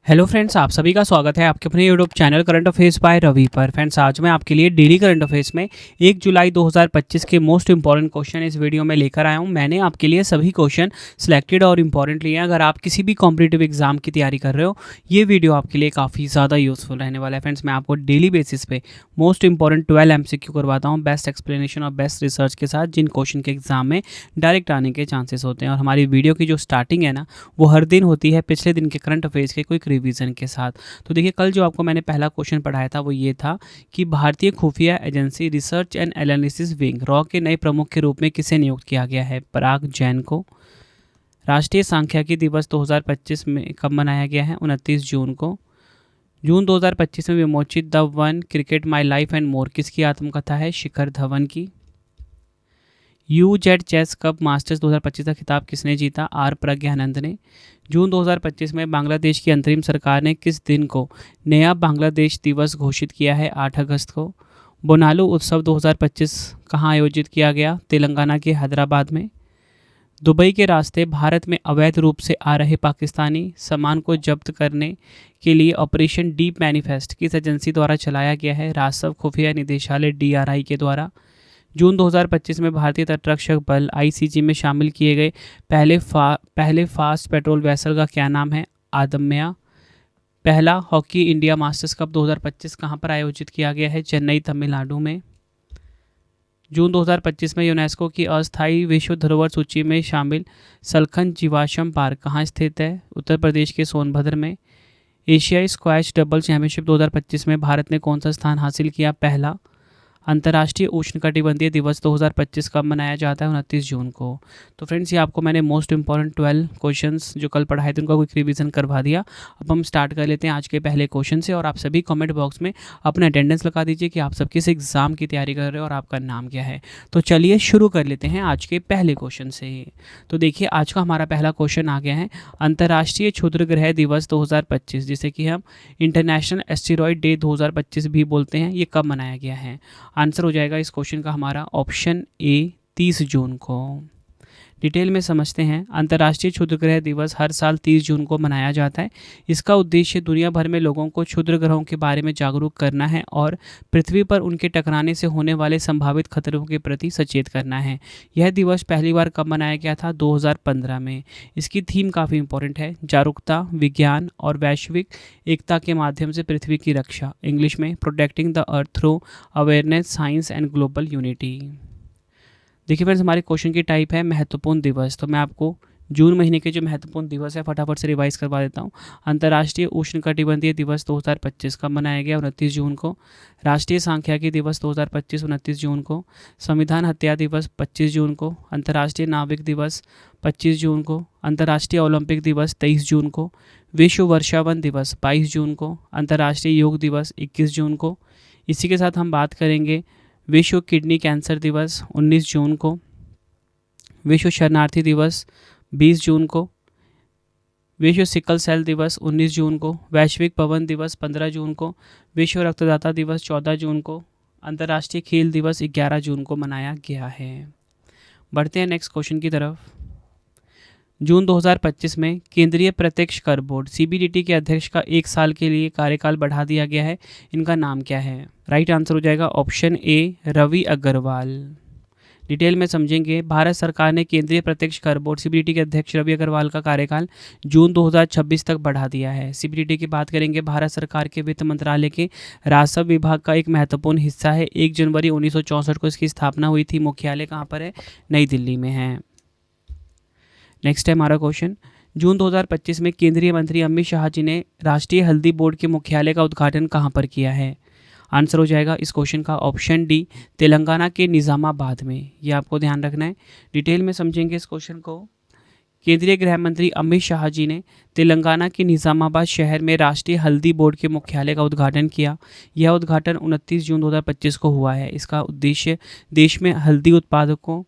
Hello friends, आप सभी का स्वागत है आपके अपने YouTube channel current affairs by Ravi पर। फ्रेंड्स, आज मैं आपके लिए डेली करंट अफेयर्स में 1 जुलाई 2025 के मोस्ट इंपॉर्टेंट क्वेश्चन इस वीडियो में लेकर आया हूं। मैंने आपके लिए सभी क्वेश्चन सिलेक्टेड और इम्पॉर्टेंट लिए हैं। अगर आप किसी भी कॉम्पिटिटिव एग्जाम की तैयारी कर रहे हो, ये वीडियो आपके लिए काफ़ी ज़्यादा यूजफुल रहने वाला है। फ्रेंड्स, मैं आपको डेली बेसिस पे मोस्ट इंपॉर्टेंट 12 MCQ करवाता हूँ, बेस्ट एक्सप्लेनेशन और बेस्ट रिसर्च के साथ, जिन क्वेश्चन के एग्जाम में डायरेक्ट आने के चांसेस होते हैं। और हमारी वीडियो की जो स्टार्टिंग है ना, वो हर दिन होती है पिछले दिन के करंट अफेयर्स के क्विक रिवीजन के साथ। तो देखिए, कल जो आपको मैंने पहला क्वेश्चन पढ़ाया था वो ये था कि भारतीय खुफिया agency research and analysis wing raw के नए प्रमुख के रूप में किसे नियुक्त किया गया है? पराग जैन को। राष्ट्रीय सांख्यिकी दिवस 2025 में कब मनाया गया है? 29 जून को। जून 2025 में विमोचित the one cricket my life and more किसकी आत्मकथा है? शिखर धवन की। यूजेड चेस कप मास्टर्स 2025 का खिताब किसने जीता? आर प्रज्ञानंद ने। जून 2025 में बांग्लादेश की अंतरिम सरकार ने किस दिन को नया बांग्लादेश दिवस घोषित किया है? 8 अगस्त को। बोनालू उत्सव 2025 कहाँ आयोजित किया गया? तेलंगाना के हैदराबाद में। दुबई के रास्ते भारत में अवैध रूप से आ रहे पाकिस्तानी सामान को जब्त करने के लिए ऑपरेशन डीप मैनिफेस्ट किस एजेंसी द्वारा चलाया गया है? राजस्व खुफिया निदेशालय DRI के द्वारा। जून 2025 में भारतीय तटरक्षक बल ICG में शामिल किए गए पहले फास्ट पेट्रोल वेसल का क्या नाम है? आदम्या। पहला हॉकी इंडिया मास्टर्स कप 2025 कहाँ पर आयोजित किया गया है? चेन्नई, तमिलनाडु में। जून 2025 में यूनेस्को की अस्थायी विश्व धरोहर सूची में शामिल सलखन जीवाश्म पार्क कहाँ स्थित है? उत्तर प्रदेश के सोनभद्र में। एशियाई स्क्वैश डबल चैंपियनशिप 2025 में भारत ने कौन सा स्थान हासिल किया? पहला। अंतर्राष्ट्रीय उष्णकटिबंधीय दिवस 2025 कब मनाया जाता है? 29 जून को। तो फ्रेंड्स, ये आपको मैंने मोस्ट इंपॉर्टेंट 12 क्वेश्चंस जो कल पढ़ाए थे उनका क्विक रिवीजन करवा दिया। अब हम स्टार्ट कर लेते हैं आज के पहले क्वेश्चन से। और आप सभी कमेंट बॉक्स में अपना अटेंडेंस लगा दीजिए कि आप सब किस एग्जाम की तैयारी कर रहे हो और आपका नाम क्या है। तो चलिए शुरू कर लेते हैं आज के पहले क्वेश्चन से। तो देखिए, आज का हमारा पहला क्वेश्चन आ गया है, अंतर्राष्ट्रीय क्षुद्र ग्रह दिवस 2025 जिसे कि हम इंटरनेशनल एस्टेरॉयड डे 2025 भी बोलते हैं, ये कब मनाया गया है? आंसर हो जाएगा इस क्वेश्चन का हमारा ऑप्शन ए, 30 जून को। डिटेल में समझते हैं। अंतर्राष्ट्रीय क्षुद्र ग्रह दिवस हर साल 30 जून को मनाया जाता है। इसका उद्देश्य दुनिया भर में लोगों को क्षुद्र ग्रहों के बारे में जागरूक करना है और पृथ्वी पर उनके टकराने से होने वाले संभावित खतरों के प्रति सचेत करना है। यह दिवस पहली बार कब मनाया गया था? 2015 में। इसकी थीम काफ़ी इंपॉर्टेंट है, जागरूकता, विज्ञान और वैश्विक एकता के माध्यम से पृथ्वी की रक्षा। इंग्लिश में protecting the earth through awareness, science and global unity. देखिए फ्रेंड्स, हमारे क्वेश्चन की टाइप है महत्वपूर्ण दिवस। तो मैं आपको जून महीने के जो महत्वपूर्ण दिवस है फटाफट से रिवाइज करवा देता हूँ। अंतर्राष्ट्रीय उष्णकटिबंधीय दिवस 2025 कब मनाया गया? 29 जून को। राष्ट्रीय सांख्यिकी दिवस 2025 29 जून को। संविधान हत्या दिवस 25 जून को। अंतर्राष्ट्रीय नाविक दिवस 25 जून को। अंतर्राष्ट्रीय ओलंपिक दिवस 23 जून को। विश्व वर्षावन दिवस 22 जून को। अंतर्राष्ट्रीय योग दिवस 21 जून को। इसी के साथ हम बात करेंगे विश्व किडनी कैंसर दिवस 19 जून को। विश्व शरणार्थी दिवस 20 जून को। विश्व सिकल सेल दिवस 19 जून को। वैश्विक पवन दिवस 15 जून को। विश्व रक्तदाता दिवस 14 जून को। अंतर्राष्ट्रीय खेल दिवस 11 जून को मनाया गया है। बढ़ते हैं नेक्स्ट क्वेश्चन की तरफ। जून 2025 में केंद्रीय प्रत्यक्ष कर बोर्ड CBDT के अध्यक्ष का 1 साल के लिए कार्यकाल बढ़ा दिया गया है। इनका नाम क्या है? राइट आंसर हो जाएगा option A, Ravi Agarwal. Detail में समझेंगे। भारत सरकार ने केंद्रीय प्रत्यक्ष कर बोर्ड CBDT के अध्यक्ष रवि अग्रवाल का कार्यकाल जून 2026 तक बढ़ा दिया है। CBDT की बात करेंगे, भारत सरकार के वित्त मंत्रालय के राजस्व विभाग का एक महत्वपूर्ण हिस्सा है। 1 जनवरी 1964 को इसकी स्थापना हुई थी। मुख्यालय कहाँ पर है? नई दिल्ली में है। नेक्स्ट है हमारा क्वेश्चन। जून 2025 में केंद्रीय मंत्री अमित शाह जी ने राष्ट्रीय हल्दी बोर्ड के मुख्यालय का उद्घाटन कहाँ पर किया है? आंसर हो जाएगा इस क्वेश्चन का ऑप्शन डी, तेलंगाना के निज़ामाबाद में। ये आपको ध्यान रखना है। डिटेल में समझेंगे इस क्वेश्चन को। केंद्रीय गृह मंत्री अमित शाह जी ने तेलंगाना के निज़ामाबाद शहर में राष्ट्रीय हल्दी बोर्ड के मुख्यालय का उद्घाटन किया। यह उद्घाटन 29 जून 2025 को हुआ है। इसका उद्देश्य देश में हल्दी उत्पादकों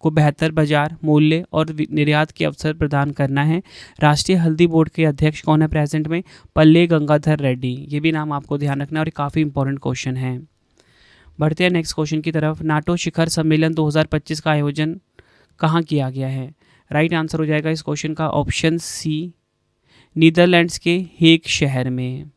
को बेहतर बाजार मूल्य और निर्यात के अवसर प्रदान करना है। राष्ट्रीय हल्दी बोर्ड के अध्यक्ष कौन है प्रेजेंट में? पल्ले गंगाधर रेड्डी। ये भी नाम आपको ध्यान रखना है और काफ़ी इंपॉर्टेंट क्वेश्चन है। बढ़ते हैं नेक्स्ट क्वेश्चन की तरफ। नाटो शिखर सम्मेलन 2025 का आयोजन कहाँ किया गया है? राइट आंसर हो जाएगा इस क्वेश्चन का ऑप्शन सी, नीदरलैंड्स के हेग शहर में।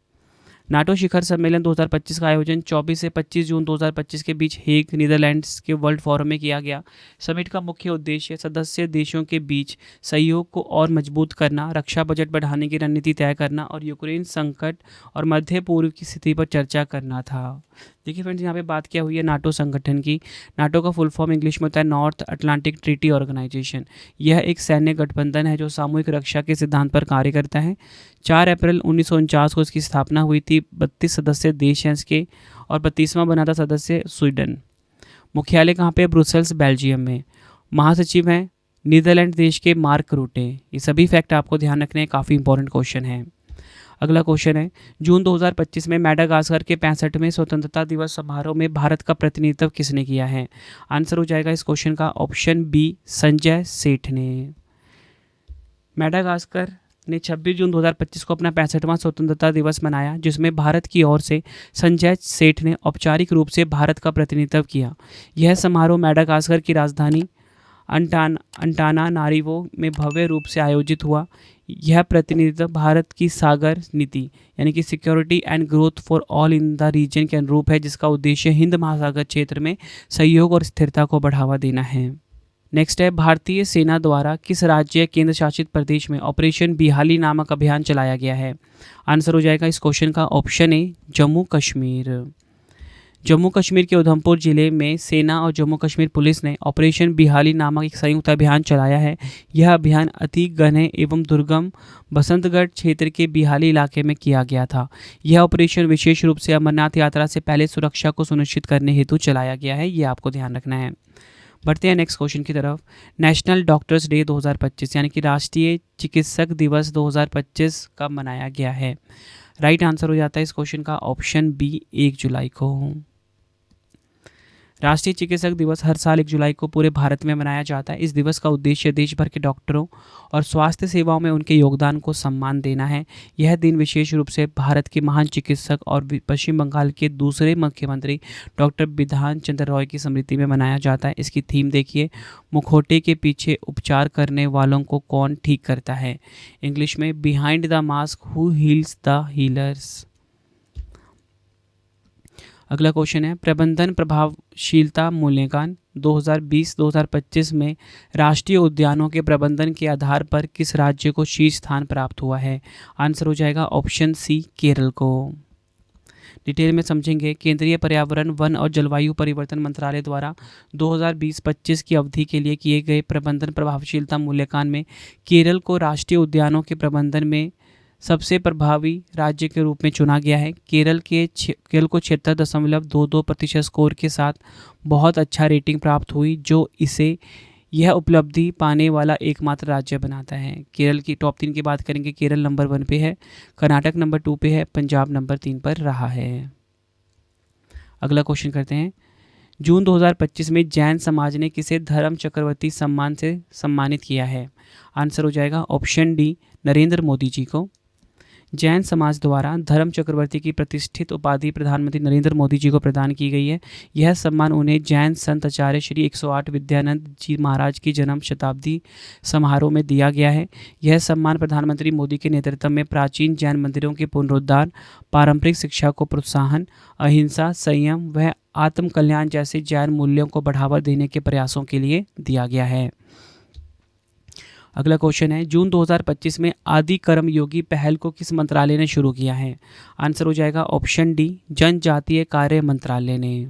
नाटो शिखर सम्मेलन 2025 का आयोजन 24 से 25 जून 2025 के बीच हेग नीदरलैंड्स के वर्ल्ड फोरम में किया गया। समिट का मुख्य उद्देश्य सदस्य देशों के बीच सहयोग को और मजबूत करना, रक्षा बजट बढ़ाने की रणनीति तय करना और यूक्रेन संकट और मध्य पूर्व की स्थिति पर चर्चा करना था। देखिए फ्रेंड्स, यहाँ पे बात क्या हुई है नाटो संगठन की। नाटो का फुल फॉर्म इंग्लिश में होता है नॉर्थ अटलांटिक ट्रीटी ऑर्गेनाइजेशन। यह एक सैन्य गठबंधन है जो सामूहिक रक्षा के सिद्धांत पर कार्य करता है। 4 अप्रैल 1949 को इसकी स्थापना हुई थी। 32 सदस्य देश हैं इसके और 32वां बना था सदस्य स्वीडन। मुख्यालय कहाँ पे? ब्रुसेल्स, बेल्जियम में। महासचिव हैं नीदरलैंड देश के मार्क रूटे। ये सभी फैक्ट आपको ध्यान रखने हैं, काफ़ी इंपॉर्टेंट क्वेश्चन है। अगला क्वेश्चन है, जून 2025 में मेडागास्कर के 65वें स्वतंत्रता दिवस समारोह में भारत का प्रतिनिधित्व किसने किया है? आंसर हो जाएगा इस क्वेश्चन का ऑप्शन बी, संजय सेठ ने। मेडागास्कर ने 26 जून 2025 को अपना 65वां स्वतंत्रता दिवस मनाया, जिसमें भारत की ओर से संजय सेठ ने औपचारिक रूप से भारत का प्रतिनिधित्व किया। यह समारोह मेडागास्कर की राजधानी अंटानानारिवो में भव्य रूप से आयोजित हुआ। यह प्रतिनिधित्व भारत की सागर नीति यानी कि security and growth for all in the region के अनुरूप है, जिसका उद्देश्य हिंद महासागर क्षेत्र में सहयोग और स्थिरता को बढ़ावा देना है। नेक्स्ट है, भारतीय सेना द्वारा किस राज्य केंद्र शासित प्रदेश में ऑपरेशन बिहाली नामक अभियान चलाया गया है? आंसर हो जाएगा इस क्वेश्चन का ऑप्शन ए, जम्मू कश्मीर। जम्मू कश्मीर के उधमपुर जिले में सेना और जम्मू कश्मीर पुलिस ने ऑपरेशन बिहाली नामक एक संयुक्त अभियान चलाया है। यह अभियान अति घने एवं दुर्गम बसंतगढ़ क्षेत्र के बिहाली इलाके में किया गया था। यह ऑपरेशन विशेष रूप से अमरनाथ यात्रा से पहले सुरक्षा को सुनिश्चित करने हेतु चलाया गया है। ये आपको ध्यान रखना है। बढ़ते हैं नेक्स्ट क्वेश्चन की तरफ। नेशनल डॉक्टर्स डे 2025 यानी कि राष्ट्रीय चिकित्सक दिवस 2025 कब मनाया गया है? राइट आंसर हो जाता है इस क्वेश्चन का ऑप्शन बी, 1 जुलाई को। राष्ट्रीय चिकित्सक दिवस हर साल 1 जुलाई को पूरे भारत में मनाया जाता है। इस दिवस का उद्देश्य देश भर के डॉक्टरों और स्वास्थ्य सेवाओं में उनके योगदान को सम्मान देना है। यह दिन विशेष रूप से भारत के महान चिकित्सक और पश्चिम बंगाल के दूसरे मुख्यमंत्री डॉक्टर बिधान चंद्र रॉय की स्मृति में मनाया जाता है। इसकी थीम देखिए, मुखौटे के पीछे उपचार करने वालों को कौन ठीक करता है? इंग्लिश में behind the mask who heels the healers. अगला क्वेश्चन है, प्रबंधन प्रभावशीलता मूल्यांकन 2020-2025 में राष्ट्रीय उद्यानों के प्रबंधन के आधार पर किस राज्य को शीर्ष स्थान प्राप्त हुआ है? आंसर हो जाएगा ऑप्शन सी, केरल को। डिटेल में समझेंगे। केंद्रीय पर्यावरण, वन और जलवायु परिवर्तन मंत्रालय द्वारा 2020-25 की अवधि के लिए किए गए प्रबंधन प्रभावशीलता मूल्यांकन में केरल को राष्ट्रीय उद्यानों के प्रबंधन में सबसे प्रभावी राज्य के रूप में चुना गया है। केरल को 76.22% स्कोर के साथ बहुत अच्छा रेटिंग प्राप्त हुई, जो इसे यह उपलब्धि पाने वाला एकमात्र राज्य बनाता है। केरल की टॉप 3 की बात करेंगे, केरल नंबर 1 पे है, कर्नाटक नंबर 2 पे है, पंजाब नंबर 3 पर रहा है। अगला क्वेश्चन करते हैं, जून 2025 में जैन समाज ने किसे धर्म चक्रवर्ती सम्मान से सम्मानित किया है? आंसर हो जाएगा ऑप्शन डी, नरेंद्र मोदी जी को। जैन समाज द्वारा धर्म चक्रवर्ती की प्रतिष्ठित उपाधि प्रधानमंत्री नरेंद्र मोदी जी को प्रदान की गई है। यह सम्मान उन्हें जैन संत आचार्य श्री 108 विद्यानंद जी महाराज की जन्म शताब्दी समारोह में दिया गया है। यह सम्मान प्रधानमंत्री मोदी के नेतृत्व में प्राचीन जैन मंदिरों के पुनरुद्धार, पारंपरिक शिक्षा को प्रोत्साहन, अहिंसा, संयम व आत्म कल्याण जैसे जैन मूल्यों को बढ़ावा देने के प्रयासों के लिए दिया गया है। अगला क्वेश्चन है, जून 2025 में आदि कर्म योगी पहल को किस मंत्रालय ने शुरू किया है? आंसर हो जाएगा ऑप्शन डी, जनजातीय कार्य मंत्रालय ने।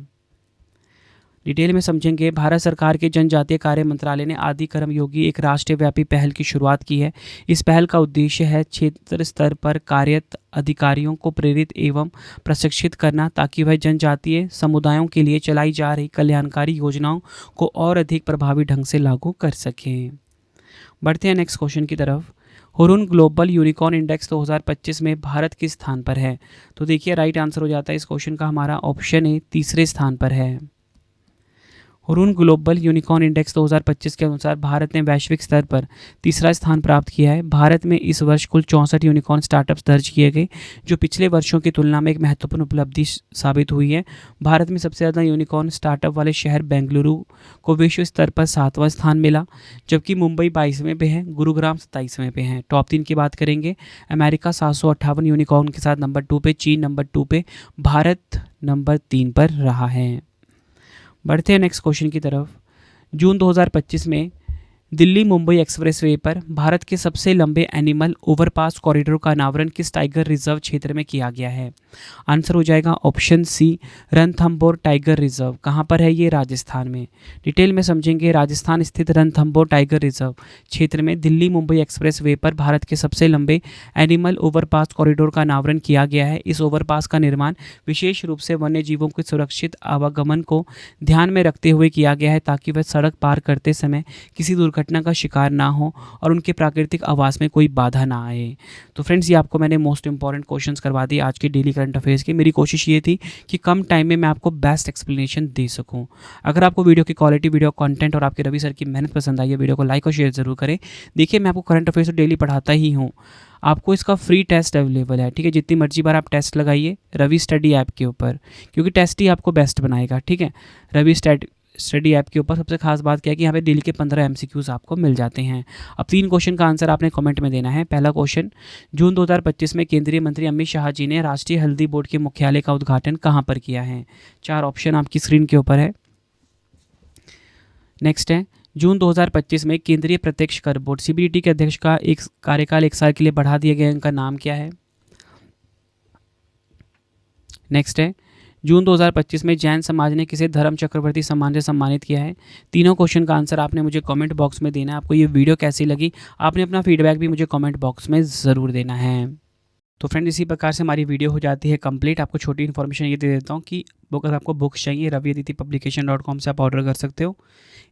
डिटेल में समझेंगे। भारत सरकार के जनजातीय कार्य मंत्रालय ने आदि कर्म योगी एक राष्ट्रव्यापी पहल की शुरुआत की है। इस पहल का उद्देश्य है क्षेत्र स्तर पर कार्यरत अधिकारियों को प्रेरित एवं प्रशिक्षित करना, ताकि वह जनजातीय समुदायों के लिए चलाई जा रही कल्याणकारी योजनाओं को और अधिक प्रभावी ढंग से लागू कर सकें। बढ़ते हैं नेक्स्ट क्वेश्चन की तरफ। हुरुन ग्लोबल यूनिकॉर्न इंडेक्स 2025 में भारत किस स्थान पर है? तो देखिए राइट आंसर हो जाता है इस क्वेश्चन का हमारा ऑप्शन ए, तीसरे स्थान पर है। हुरून ग्लोबल यूनिकॉर्न इंडेक्स 2025 के अनुसार भारत ने वैश्विक स्तर पर तीसरा स्थान प्राप्त किया है। भारत में इस वर्ष कुल 64 यूनिकॉर्न स्टार्टअप्स दर्ज किए गए, जो पिछले वर्षों की तुलना में एक महत्वपूर्ण उपलब्धि साबित हुई है। भारत में सबसे ज़्यादा यूनिकॉर्न स्टार्टअप वाले शहर बेंगलुरु को विश्व स्तर पर 7वां स्थान मिला, जबकि मुंबई 22वें पे है, गुरुग्राम 27वें पे है। टॉप 3 की बात करेंगे, अमेरिका 758 यूनिकॉर्न के साथ नंबर 2 पे, चीन नंबर 2 पे, भारत नंबर 3 पर रहा है। बढ़ते हैं नेक्स्ट क्वेश्चन की तरफ। जून 2025 में दिल्ली मुंबई एक्सप्रेसवे पर भारत के सबसे लंबे एनिमल ओवरपास कॉरिडोर का अनावरण किस टाइगर रिजर्व क्षेत्र में किया गया है? आंसर हो जाएगा option C, Ranthambore tiger reserve. कहाँ पर है ये? राजस्थान में। डिटेल में समझेंगे। राजस्थान स्थित रणथंभौर टाइगर रिजर्व क्षेत्र में दिल्ली मुंबई एक्सप्रेसवे पर भारत के सबसे लंबे एनिमल ओवरपास कॉरिडोर का अनावरण किया गया है। इस ओवरपास का निर्माण विशेष रूप से वन्य जीवों के सुरक्षित आवागमन को ध्यान में रखते हुए किया गया है, ताकि वह सड़क पार करते समय किसी दुर्घटना का शिकार ना हो और उनके प्राकृतिक आवास में कोई बाधा ना आए। तो फ्रेंड्स, ये आपको मैंने मोस्ट इंपॉर्टेंट क्वेश्चंस करवा दिए आज के डेली करंट अफेयर्स की। मेरी कोशिश ये थी कि कम टाइम में मैं आपको बेस्ट एक्सप्लेनेशन दे सकूं। अगर आपको वीडियो की क्वालिटी, वीडियो कंटेंट और आपके रवि सर की मेहनत पसंद आई है, वीडियो को लाइक और शेयर जरूर करें। देखिए, मैं आपको करंट अफेयर्स तो डेली पढ़ाता ही हूँ। आपको इसका फ्री टेस्ट अवेलेबल है, ठीक है। जितनी मर्जी बार आप टेस्ट लगाइए रवि स्टडी ऐप के ऊपर, क्योंकि टेस्ट ही आपको बेस्ट बनाएगा, ठीक है। रवि स्टडी ऐप के ऊपर सबसे खास बात क्या है कि यहाँ पे डेली के 15 MCQs आपको मिल जाते हैं। अब 3 क्वेश्चन का आंसर आपने कमेंट में देना है। पहला क्वेश्चन, जून 2025 में केंद्रीय मंत्री अमित शाह जी ने राष्ट्रीय हल्दी बोर्ड के मुख्यालय का उद्घाटन कहाँ पर किया है? 4 ऑप्शन आपकी स्क्रीन के ऊपर है। नेक्स्ट है, जून 2025 में केंद्रीय प्रत्यक्ष कर बोर्ड CBDT के अध्यक्ष का एक कार्यकाल 1 साल के लिए बढ़ा दिया गया, इनका नाम क्या है? नेक्स्ट है, जून 2025 में जैन समाज ने किसे धर्म चक्रवर्ती सम्मान से सम्मानित किया है? तीनों क्वेश्चन का आंसर आपने मुझे कमेंट बॉक्स में देना है। आपको ये वीडियो कैसी लगी, आपने अपना फीडबैक भी मुझे कमेंट बॉक्स में ज़रूर देना है। तो फ्रेंड, इसी प्रकार से हमारी वीडियो हो जाती है कंप्लीट। आपको छोटी इन्फॉर्मेशन ये दे देता हूँ कि अगर आपको बुक्स चाहिए raviaditipublication.com से आप ऑर्डर कर सकते हो।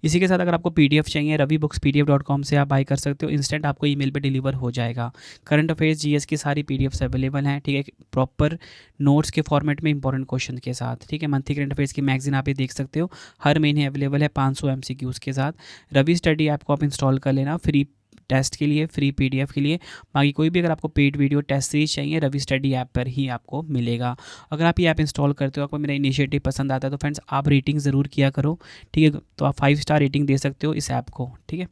इसी के साथ अगर आपको PDF चाहिए ravibookspdf.com से आप बाय कर सकते हो। इंस्टेंट आपको ईमेल पे डिलीवर हो जाएगा। करंट अफेयर्स GS की सारी PDFs अवेलेबल हैं, ठीक है, प्रॉपर नोट्स के फॉर्मेट में इंपॉर्टेंट क्वेश्चन के साथ, ठीक है। मंथली करंट अफेयर्स की मैगजीन आप ये देख सकते हो, हर महीने अवेलेबल है 500 MCQs के साथ। रवि स्टडी ऐप को आप इंस्टॉल कर लेना फ्री टेस्ट के लिए, फ्री PDF के लिए। बाकी कोई भी अगर आपको पेड वीडियो टेस्ट सीरीज चाहिए रवि स्टडी ऐप पर ही आपको मिलेगा। अगर आप ये ऐप इंस्टॉल करते हो, आपको मेरा इनिशिएटिव पसंद आता है, तो फ्रेंड्स आप रेटिंग ज़रूर किया करो, ठीक है। तो आप 5 स्टार रेटिंग दे सकते हो इस ऐप को, ठीक है।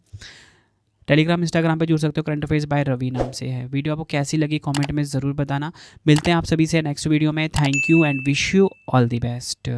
टेलीग्राम इंस्टाग्राम पे जुड़ सकते हो, करंट अफेयर्स बाय रवि नाम से है। वीडियो आपको कैसी लगी कमेंट में ज़रूर बताना। मिलते हैं आप सभी से नेक्स्ट वीडियो में। Thank you and wish you all the best.